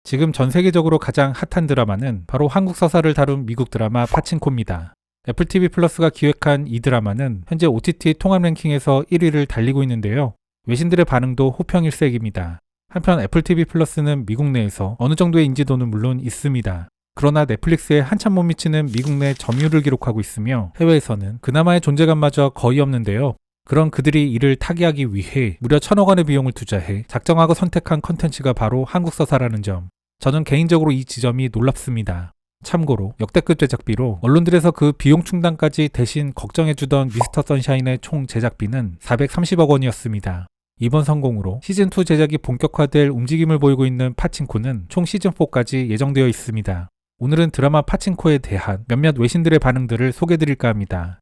지금 전 세계적으로 가장 핫한 드라마는 바로 한국 서사를 다룬 미국 드라마 파친코입니다. 애플 TV 플러스가 기획한 이 드라마는 현재 OTT 통합 랭킹에서 1위를 달리고 있는데요. 외신들의 반응도 호평일색입니다. 한편 애플 TV 플러스는 미국 내에서 어느 정도의 인지도는 물론 있습니다. 그러나 넷플릭스에 한참 못 미치는 미국 내 점유율을 기록하고 있으며 해외에서는 그나마의 존재감마저 거의 없는데요. 그런 그들이 이를 타개하기 위해 무려 1,000억 원의 비용을 투자해 작정하고 선택한 컨텐츠가 바로 한국 서사라는 점. 저는 개인적으로 이 지점이 놀랍습니다. 참고로 역대급 제작비로 언론들에서 그 비용 충당까지 대신 걱정해주던 미스터 선샤인의 총 제작비는 430억 원이었습니다. 이번 성공으로 시즌2 제작이 본격화될 움직임을 보이고 있는 파친코는 총 시즌4까지 예정되어 있습니다. 오늘은 드라마 파친코에 대한 몇몇 외신들의 반응들을 소개해드릴까 합니다.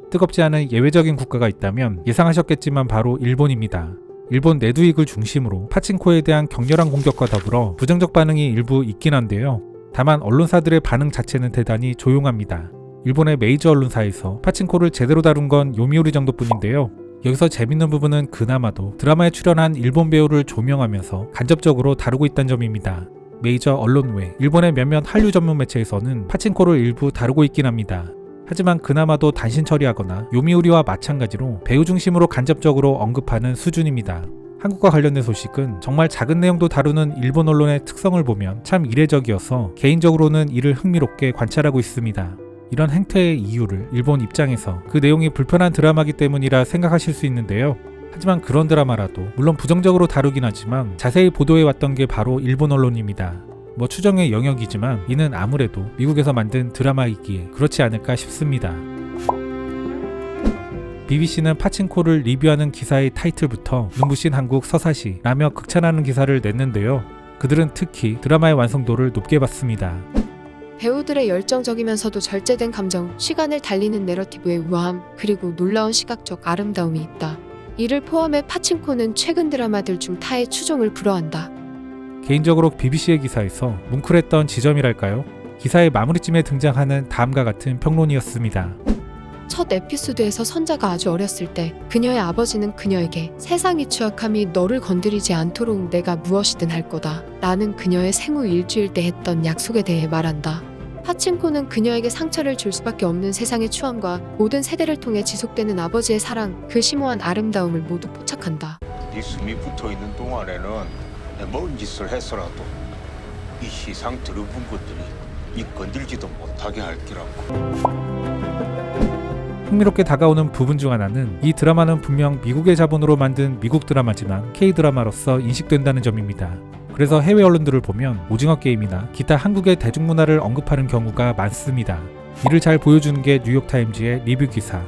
뜨겁지 않은 예외적인 국가가 있다면 예상하셨겠지만 바로 일본입니다. 일본 내두익을 중심으로 파친코에 대한 격렬한 공격과 더불어 부정적 반응이 일부 있긴 한데요. 다만 언론사들의 반응 자체는 대단히 조용합니다. 일본의 메이저 언론사에서 파친코를 제대로 다룬 건 요미우리 정도뿐인데요. 여기서 재밌는 부분은 그나마도 드라마에 출연한 일본 배우를 조명하면서 간접적으로 다루고 있다는 점입니다. 메이저 언론 외 일본의 몇몇 한류 전문 매체에서는 파친코를 일부 다루고 있긴 합니다. 하지만 그나마도 단신 처리하거나 요미우리와 마찬가지로 배우 중심으로 간접적으로 언급하는 수준입니다. 한국과 관련된 소식은 정말 작은 내용도 다루는 일본 언론의 특성을 보면 참 이례적이어서 개인적으로는 이를 흥미롭게 관찰하고 있습니다. 이런 행태의 이유를 일본 입장에서 그 내용이 불편한 드라마이기 때문이라 생각하실 수 있는데요. 하지만 그런 드라마라도 물론 부정적으로 다루긴 하지만 자세히 보도해왔던 게 바로 일본 언론입니다. 추정의 영역이지만 이는 아무래도 미국에서 만든 드라마이기에 그렇지 않을까 싶습니다. BBC는 파친코를 리뷰하는 기사의 타이틀부터 눈부신 한국 서사시 라며 극찬하는 기사를 냈는데요. 그들은 특히 드라마의 완성도를 높게 봤습니다. 배우들의 열정적이면서도 절제된 감정, 시간을 달리는 내러티브의 우아함, 그리고 놀라운 시각적 아름다움이 있다. 이를 포함해 파친코는 최근 드라마들 중 타의 추종을 불허한다. 개인적으로 BBC의 기사에서 뭉클했던 지점이랄까요? 기사의 마무리쯤에 등장하는 다음과 같은 평론이었습니다. 첫 에피소드에서 선자가 아주 어렸을 때 그녀의 아버지는 그녀에게 세상이 추악함이 너를 건드리지 않도록 내가 무엇이든 할 거다. 나는 그녀의 생후 일주일 때 했던 약속에 대해 말한다. 파친코는 그녀에게 상처를 줄 수밖에 없는 세상의 추함과 모든 세대를 통해 지속되는 아버지의 사랑, 그 심오한 아름다움을 모두 포착한다. 네 숨이 붙어있는 동안에는 뭔 짓을 했어라도 이 시상 들어본 것들이 네 건들지도 못하게 할 기라고. 흥미롭게 다가오는 부분 중 하나는 이 드라마는 분명 미국의 자본으로 만든 미국 드라마지만 K-드라마로서 인식된다는 점입니다. 그래서 해외 언론들을 보면 오징어 게임이나 기타 한국의 대중문화를 언급하는 경우가 많습니다. 이를 잘 보여주는 게 뉴욕타임즈의 리뷰 기사.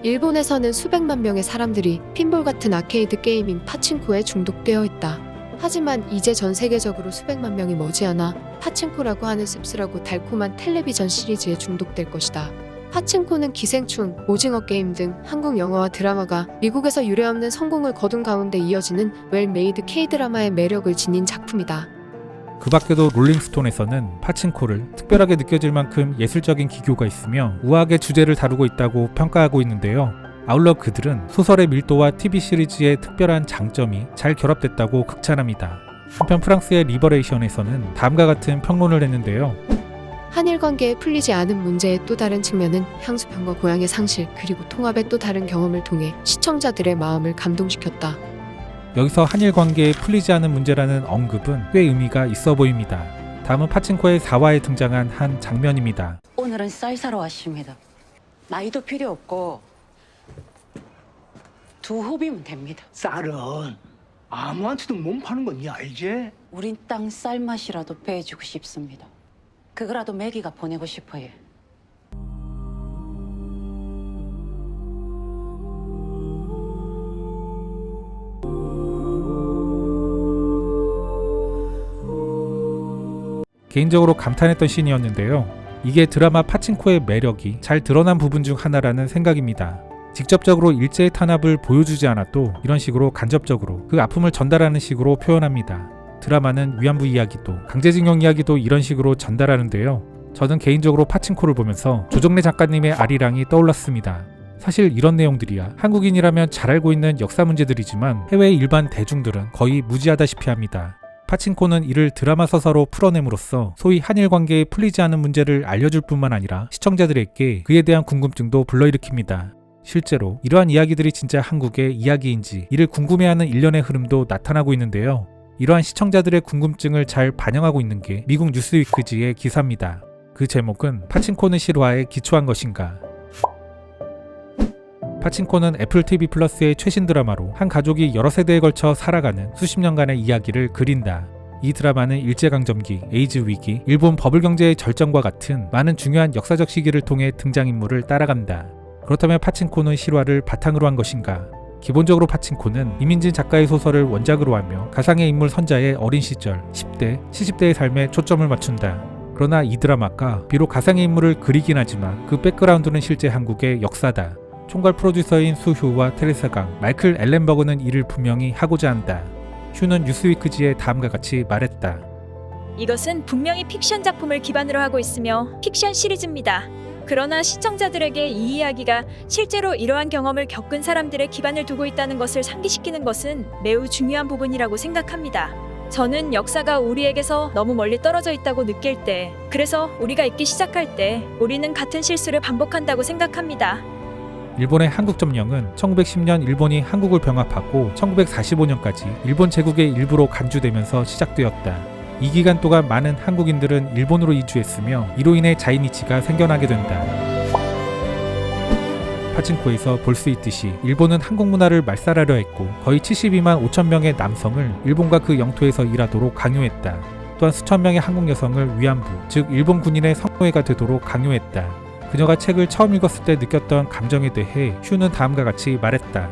일본에서는 수백만 명의 사람들이 핀볼 같은 아케이드 게임인 파친코에 중독되어 있다. 하지만 이제 전 세계적으로 수백만 명이 머지않아 파친코라고 하는 씁쓸하고 달콤한 텔레비전 시리즈에 중독될 것이다. 파친코는 기생충, 오징어 게임 등 한국 영화와 드라마가 미국에서 유례없는 성공을 거둔 가운데 이어지는 웰메이드 K-드라마의 매력을 지닌 작품이다. 그 밖에도 롤링스톤에서는 파친코를 특별하게 느껴질 만큼 예술적인 기교가 있으며 우아하게 주제를 다루고 있다고 평가하고 있는데요. 아울러 그들은 소설의 밀도와 TV 시리즈의 특별한 장점이 잘 결합됐다고 극찬합니다. 한편 프랑스의 리버레이션에서는 다음과 같은 평론을 했는데요. 한일 관계에 풀리지 않은 문제의 또 다른 측면은 향수병과 고향의 상실, 그리고 통합의 또 다른 경험을 통해 시청자들의 마음을 감동시켰다. 여기서 한일 관계에 풀리지 않은 문제라는 언급은 꽤 의미가 있어 보입니다. 다음은 파친코의 4화에 등장한 한 장면입니다. 오늘은 쌀 사러 왔습니다. 나이도 필요 없고 두 호비면 됩니다. 쌀은 아무한테도 못 파는 건 니 알지? 우린 땅 쌀맛이라도 빼주고 싶습니다. 그거라도 매기가 보내고 싶어요. 개인적으로 감탄했던 씬이었는데요. 이게 드라마 파친코의 매력이 잘 드러난 부분 중 하나라는 생각입니다. 직접적으로 일제의 탄압을 보여주지 않아도 이런 식으로 간접적으로 그 아픔을 전달하는 식으로 표현합니다. 드라마는 위안부 이야기도 강제징용 이야기도 이런 식으로 전달하는데요. 저는 개인적으로 파친코를 보면서 조정래 작가님의 아리랑이 떠올랐습니다. 사실 이런 내용들이야 한국인이라면 잘 알고 있는 역사 문제들이지만 해외 일반 대중들은 거의 무지하다시피 합니다. 파친코는 이를 드라마 서사로 풀어냄으로써 소위 한일 관계에 풀리지 않은 문제를 알려줄 뿐만 아니라 시청자들에게 그에 대한 궁금증도 불러일으킵니다. 실제로 이러한 이야기들이 진짜 한국의 이야기인지 이를 궁금해하는 일련의 흐름도 나타나고 있는데요. 이러한 시청자들의 궁금증을 잘 반영하고 있는 게 미국 뉴스위크지의 기사입니다. 그 제목은 파친코는 실화에 기초한 것인가. 파친코는 애플 TV 플러스의 최신 드라마로 한 가족이 여러 세대에 걸쳐 살아가는 수십 년간의 이야기를 그린다. 이 드라마는 일제강점기, 에이즈 위기, 일본 버블 경제의 절정과 같은 많은 중요한 역사적 시기를 통해 등장인물을 따라간다. 그렇다면 파친코는 실화를 바탕으로 한 것인가? 기본적으로 파친코는 이민진 작가의 소설을 원작으로 하며 가상의 인물 선자의 어린 시절, 10대, 70대의 삶에 초점을 맞춘다. 그러나 이 드라마가 비록 가상의 인물을 그리긴 하지만 그 백그라운드는 실제 한국의 역사다. 총괄 프로듀서인 수휴와 테레사 강, 마이클 앨렌버그는 이를 분명히 하고자 한다. 휴는 뉴스위크지에 다음과 같이 말했다. 이것은 분명히 픽션 작품을 기반으로 하고 있으며 픽션 시리즈입니다. 그러나 시청자들에게 이 이야기가 실제로 이러한 경험을 겪은 사람들의 기반을 두고 있다는 것을 상기시키는 것은 매우 중요한 부분이라고 생각합니다. 저는 역사가 우리에게서 너무 멀리 떨어져 있다고 느낄 때, 그래서 우리가 잊기 시작할 때 우리는 같은 실수를 반복한다고 생각합니다. 일본의 한국점령은 1910년 일본이 한국을 병합하고 1945년까지 일본 제국의 일부로 간주되면서 시작되었다. 이 기간 동안 많은 한국인들은 일본으로 이주했으며 이로 인해 자이니치가 생겨나게 된다. 파친코에서 볼 수 있듯이 일본은 한국 문화를 말살하려 했고 거의 72만 5천 명의 남성을 일본과 그 영토에서 일하도록 강요했다. 또한 수천 명의 한국 여성을 위안부, 즉 일본 군인의 성노예가 되도록 강요했다. 그녀가 책을 처음 읽었을 때 느꼈던 감정에 대해 휴는 다음과 같이 말했다.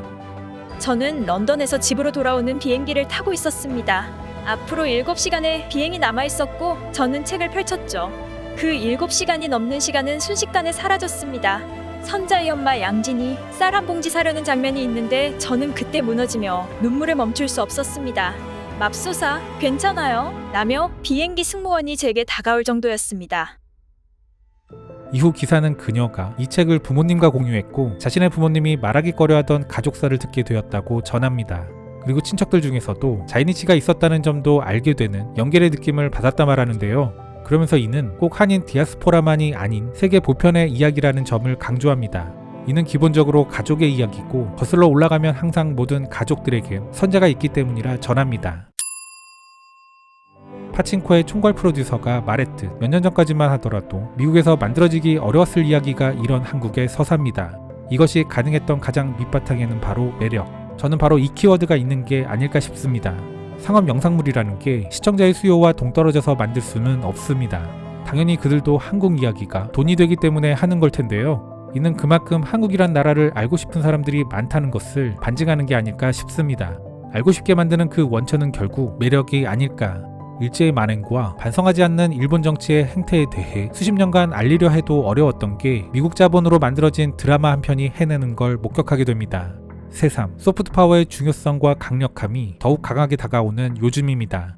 저는 런던에서 집으로 돌아오는 비행기를 타고 있었습니다. 앞으로 7시간의 비행이 남아있었고 저는 책을 펼쳤죠. 그 7시간이 넘는 시간은 순식간에 사라졌습니다. 선자의 엄마 양진이 쌀 한 봉지 사려는 장면이 있는데 저는 그때 무너지며 눈물을 멈출 수 없었습니다. 맙소사, 괜찮아요? 라며 비행기 승무원이 제게 다가올 정도였습니다. 이후 기사는 그녀가 이 책을 부모님과 공유했고 자신의 부모님이 말하기 꺼려하던 가족사를 듣게 되었다고 전합니다. 그리고 친척들 중에서도 자이니치가 있었다는 점도 알게 되는 연결의 느낌을 받았다 말하는데요. 그러면서 이는 꼭 한인 디아스포라만이 아닌 세계 보편의 이야기라는 점을 강조합니다. 이는 기본적으로 가족의 이야기고 거슬러 올라가면 항상 모든 가족들에겐 선자가 있기 때문이라 전합니다. 파친코의 총괄 프로듀서가 말했듯 몇 년 전까지만 하더라도 미국에서 만들어지기 어려웠을 이야기가 이런 한국의 서사입니다. 이것이 가능했던 가장 밑바탕에는 바로 매력. 저는 바로 이 키워드가 있는 게 아닐까 싶습니다. 상업 영상물이라는 게 시청자의 수요와 동떨어져서 만들 수는 없습니다. 당연히 그들도 한국 이야기가 돈이 되기 때문에 하는 걸 텐데요. 이는 그만큼 한국이란 나라를 알고 싶은 사람들이 많다는 것을 반증하는 게 아닐까 싶습니다. 알고 싶게 만드는 그 원천은 결국 매력이 아닐까. 일제의 만행과 반성하지 않는 일본 정치의 행태에 대해 수십 년간 알리려 해도 어려웠던 게 미국 자본으로 만들어진 드라마 한 편이 해내는 걸 목격하게 됩니다. 새삼, 소프트 파워의 중요성과 강력함이 더욱 강하게 다가오는 요즘입니다.